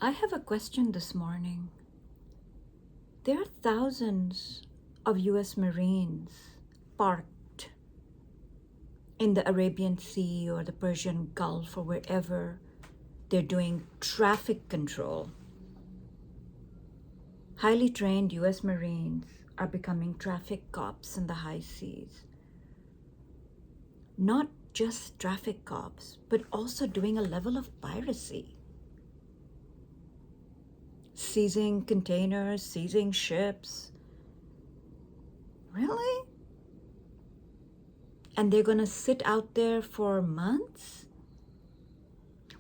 I have a question this morning. There are thousands of US Marines parked in the Arabian Sea or the Persian Gulf or wherever they're doing traffic control. Highly trained US Marines are becoming traffic cops in the high seas. Not just traffic cops, but also doing a level of piracy. Seizing containers, seizing ships. Really? And they're going to sit out there for months?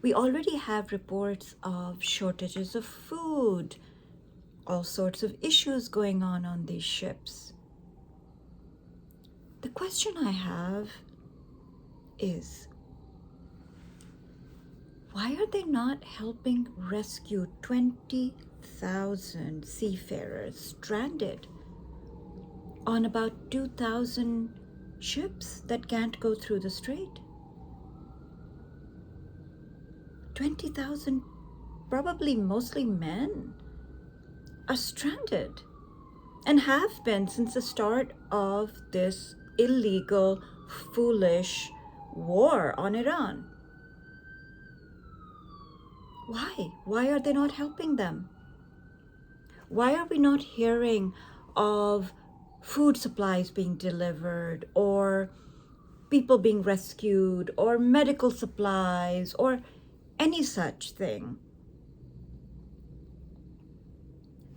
We already have reports of shortages of food, all sorts of issues going on these ships. The question I have is, why are they not helping rescue 20,000 seafarers stranded on about 2,000 ships that can't go through the strait? 20,000, probably mostly men, are stranded and have been since the start of this illegal, foolish war on Iran. Why? Why are they not helping them? Why are we not hearing of food supplies being delivered or people being rescued or medical supplies or any such thing?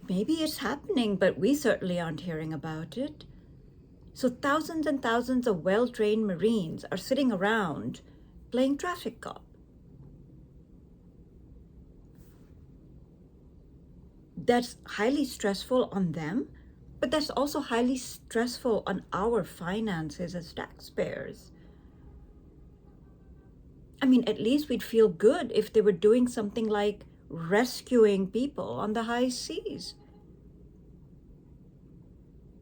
Maybe it's happening, but we certainly aren't hearing about it. So thousands and thousands of well-trained Marines are sitting around playing traffic cop. That's highly stressful on them, but that's also highly stressful on our finances as taxpayers. I mean, at least we'd feel good if they were doing something like rescuing people on the high seas.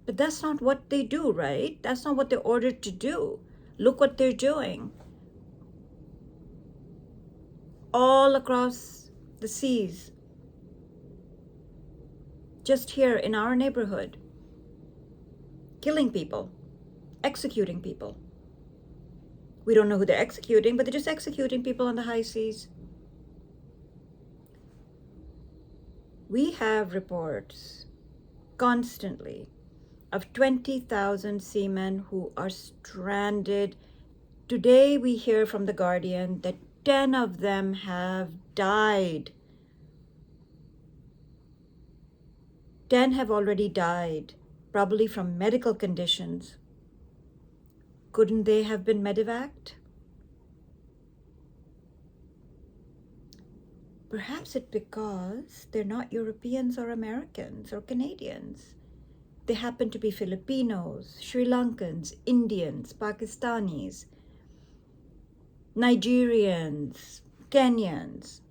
But that's not what they do, right? That's not what they're ordered to do. Look what they're doing. All across the seas. Just here in our neighborhood. Killing people. Executing people. We don't know who they're executing, but they're just executing people on the high seas. We have reports constantly of 20,000 seamen who are stranded. Today we hear from The Guardian that 10 of them have died. 10 have already died, probably from medical conditions. Couldn't they have been medevaced? Perhaps it's because they're not Europeans or Americans or Canadians. They happen to be Filipinos, Sri Lankans, Indians, Pakistanis, Nigerians, Kenyans.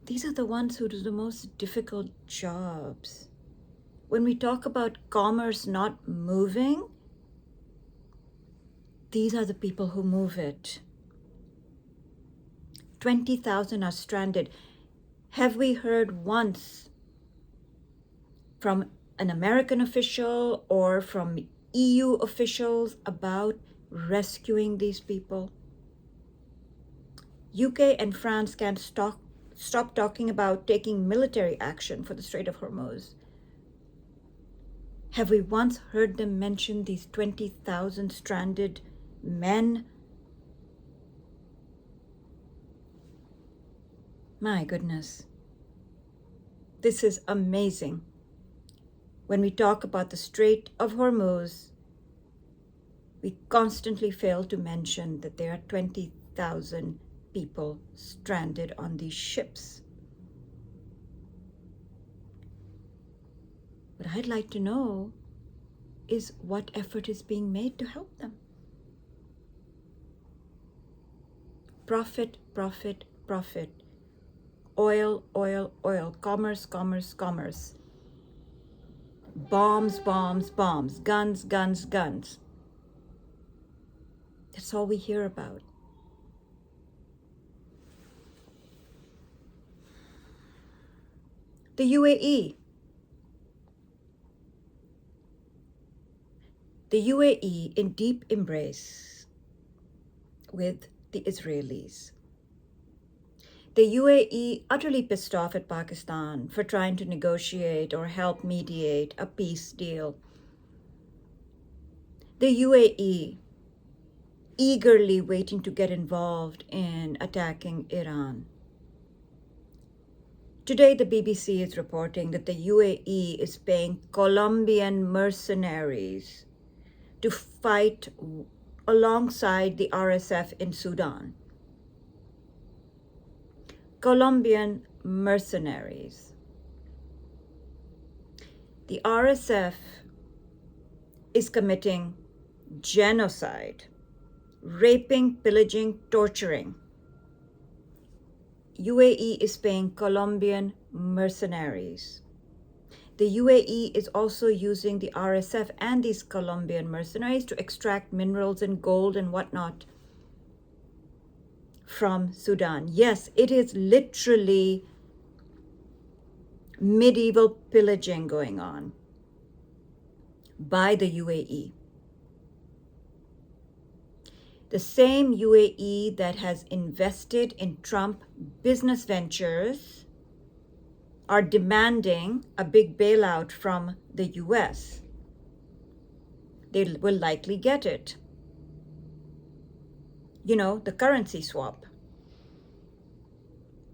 These are the ones who do the most difficult jobs. When we talk about commerce not moving, these are the people who move it. 20,000 are stranded. Have we heard once from an American official or from EU officials about rescuing these people? UK and France can't stop talking about taking military action for the Strait of Hormuz. Have we once heard them mention these 20,000 stranded men? My goodness. This is amazing. When we talk about the Strait of Hormuz, we constantly fail to mention that there are 20,000 people stranded on these ships. What I'd like to know is what effort is being made to help them. Profit, profit, profit. Oil, oil, oil. Commerce, commerce, commerce. Bombs, bombs, bombs. Guns, guns, guns. That's all we hear about. The UAE. The UAE in deep embrace with the Israelis. The UAE utterly pissed off at Pakistan for trying to negotiate or help mediate a peace deal. The UAE eagerly waiting to get involved in attacking Iran. Today, the BBC is reporting that the UAE is paying Colombian mercenaries to fight alongside the RSF in Sudan. Colombian mercenaries. The RSF is committing genocide, raping, pillaging, torturing. UAE is paying Colombian mercenaries. The UAE is also using the RSF and these Colombian mercenaries to extract minerals and gold and whatnot from Sudan. Yes, it is literally medieval pillaging going on by the UAE. The same UAE that has invested in Trump business ventures are demanding a big bailout from the US. They will likely get it. You know, the currency swap.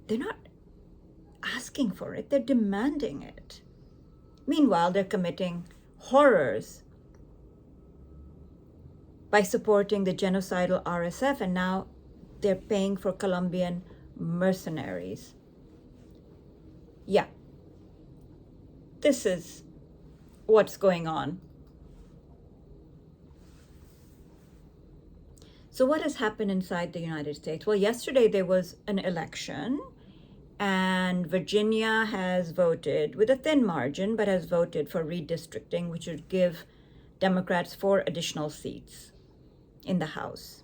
They're not asking for it, they're demanding it. Meanwhile, they're committing horrors by supporting the genocidal RSF, and now they're paying for Colombian mercenaries. Yeah, this is what's going on. So what has happened inside the United States? Well, yesterday there was an election, and Virginia has voted with a thin margin, but has voted for redistricting, which would give Democrats 4 additional seats in the House,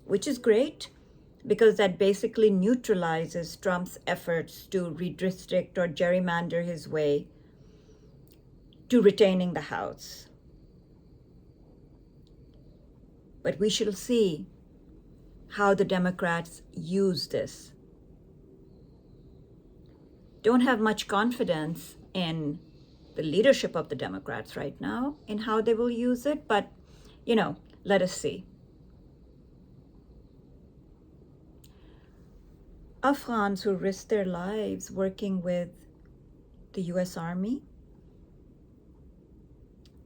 which is great because that basically neutralizes Trump's efforts to redistrict or gerrymander his way to retaining the House. But we shall see how the Democrats use this. Don't have much confidence in the leadership of the Democrats right now in how they will use it, but let us see. Afghans who risked their lives working with the US Army,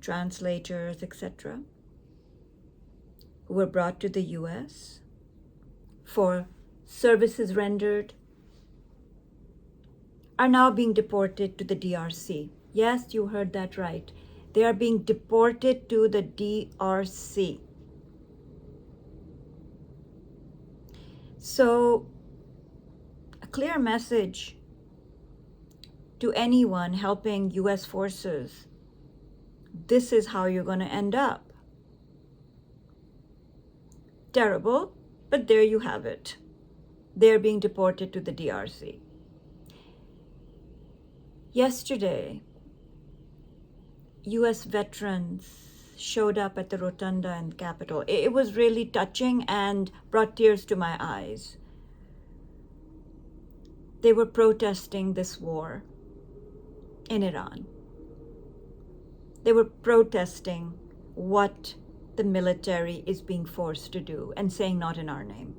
translators, etc., who were brought to the US for services rendered, are now being deported to the DRC. Yes, you heard that right. They are being deported to the DRC. So, a clear message to anyone helping US forces. This is how you're going to end up. Terrible, but there you have it. They're being deported to the DRC. Yesterday, US veterans showed up at the rotunda in the Capitol. It was really touching and brought tears to my eyes. They were protesting this war in Iran. They were protesting what the military is being forced to do and saying not in our name.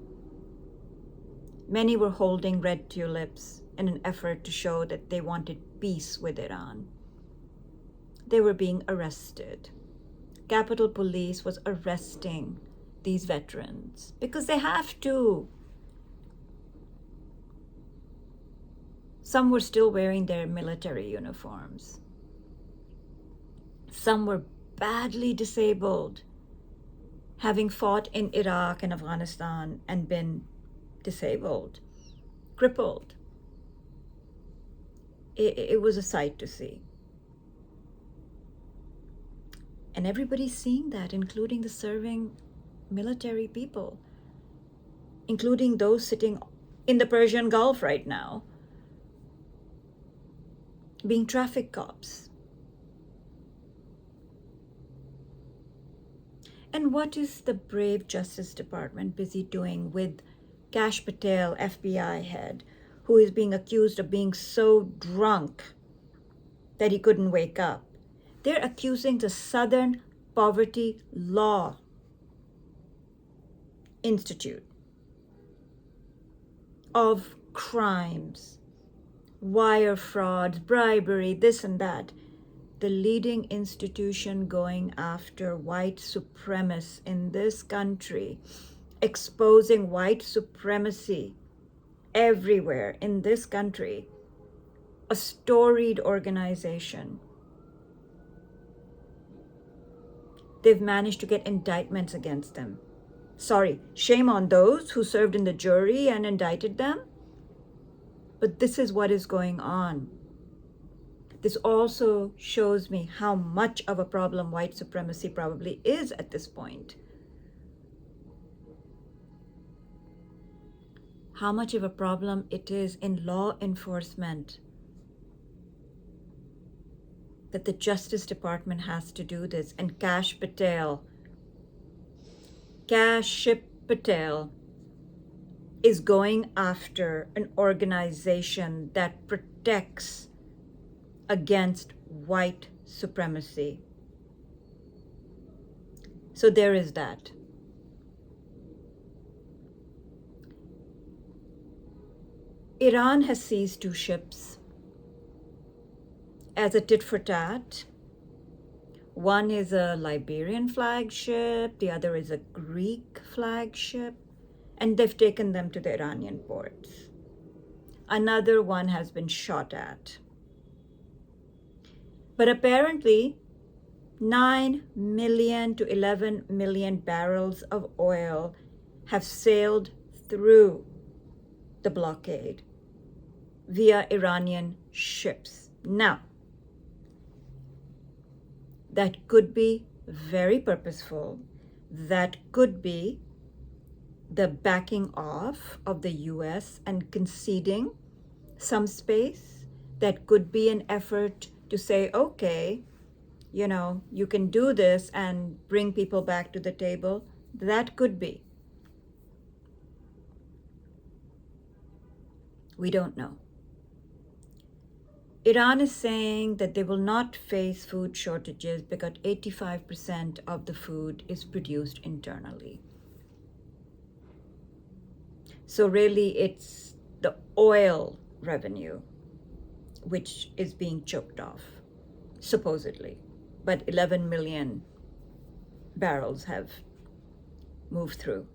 Many were holding red tulips in an effort to show that they wanted peace with Iran. They were being arrested. Capitol Police was arresting these veterans because they have to. Some were still wearing their military uniforms. Some were badly disabled, having fought in Iraq and Afghanistan and been disabled, crippled. It was a sight to see. And everybody's seeing that, including the serving military people, including those sitting in the Persian Gulf right now. being traffic cops. And what is the brave Justice Department busy doing with Kash Patel, FBI head, who is being accused of being so drunk that he couldn't wake up? They're accusing the Southern Poverty Law Institute of crimes, wire frauds, bribery, this and that. The leading institution going after white supremacists in this country, exposing white supremacy everywhere in this country, a storied organization. They've managed to get indictments against them. Sorry, shame on those who served in the jury and indicted them. But this is what is going on. This also shows me how much of a problem white supremacy probably is at this point. How much of a problem it is in law enforcement that the Justice Department has to do this. And Kash Patel is going after an organization that protects against white supremacy. So there is that. Iran has seized 2 ships as a tit for tat. One is a Liberian flagship, the other is a Greek flagship, and they've taken them to the Iranian ports. Another one has been shot at. But apparently, 9 million to 11 million barrels of oil have sailed through the blockade via Iranian ships. Now, that could be very purposeful. That could be the backing off of the US and conceding some space. That could be an effort to say, okay, you can do this and bring people back to the table. That could be. We don't know. Iran is saying that they will not face food shortages because 85% of the food is produced internally. So really it's the oil revenue which is being choked off, supposedly. But 11 million barrels have moved through.